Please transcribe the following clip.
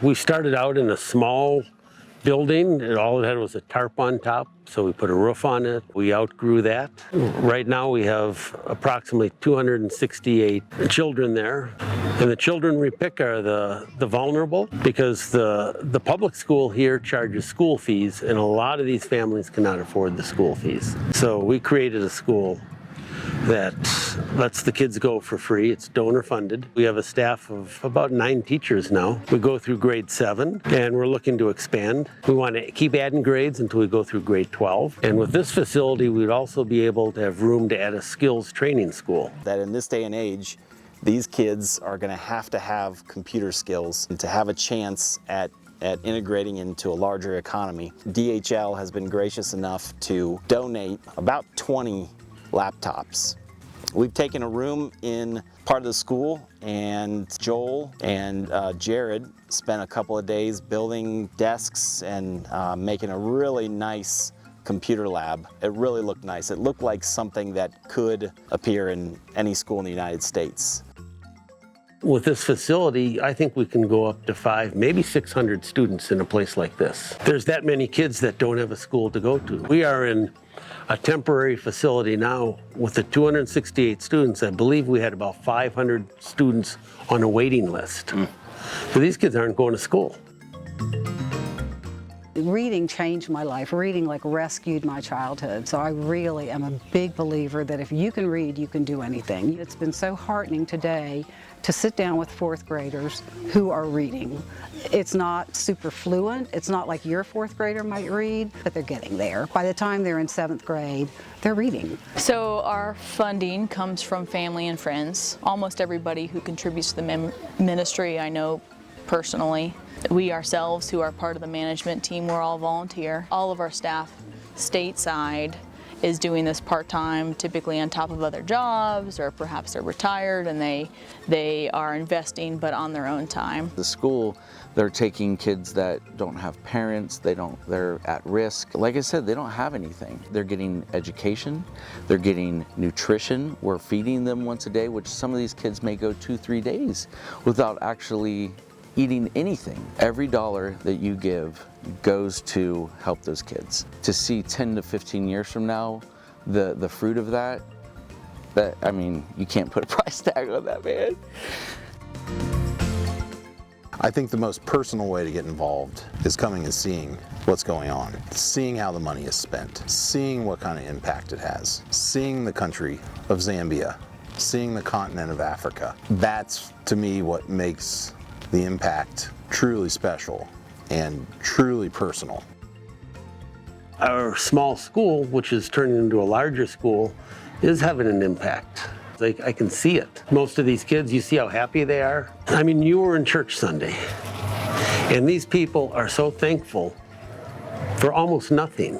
We started out in a small building. All it had was a tarp on top, so we put a roof on it. We outgrew that. Right now we have approximately 268 children there. And the children we pick are the vulnerable, because the public school here charges school fees, and a lot of these families cannot afford the school fees. So we created a school that lets the kids go for free. It's donor funded. We have a staff of about 9 teachers now. We go through grade 7 and we're looking to expand. We want to keep adding grades until we go through grade 12. And with this facility, we'd also be able to have room to add a skills training school. That in this day and age, these kids are going to have computer skills and to have a chance at integrating into a larger economy. DHL has been gracious enough to donate about 20 laptops. We've taken a room in part of the school, and Joel and Jared spent a couple of days building desks and making a really nice computer lab. It really looked nice. It looked like something that could appear in any school in the United States. With this facility, I think we can go up to 500, maybe 600 students in a place like this. There's that many kids that don't have a school to go to. We are in a temporary facility now with the 268 students. I believe we had about 500 students on a waiting list. So these kids aren't going to school. Reading changed my life. Reading rescued my childhood. So I really am a big believer that if you can read, you can do anything. It's been so heartening today to sit down with 4th graders who are reading. It's not super fluent. It's not like your 4th grader might read, but they're getting there. By the time they're in 7th grade, they're reading. So our funding comes from family and friends. Almost everybody who contributes to the ministry I know personally. We ourselves, who are part of the management team, we're all volunteer. All of our staff stateside is doing this part-time, typically on top of other jobs, or perhaps they're retired and they are investing but on their own time. The school, they're taking kids that don't have parents, they're at risk. Like I said, they don't have anything. They're getting education, they're getting nutrition. We're feeding them once a day, which some of these kids may go 2-3 days without actually eating anything. Every dollar that you give goes to help those kids. To see 10 to 15 years from now, the fruit of that, I mean, you can't put a price tag on that, man. I think the most personal way to get involved is coming and seeing what's going on, seeing how the money is spent, seeing what kind of impact it has, seeing the country of Zambia, seeing the continent of Africa. That's, to me, what makes the impact truly special and truly personal. Our small school, which is turning into a larger school, is having an impact. I can see it. Most of these kids, you see how happy they are. I mean, you were in church Sunday, and these people are so thankful for almost nothing.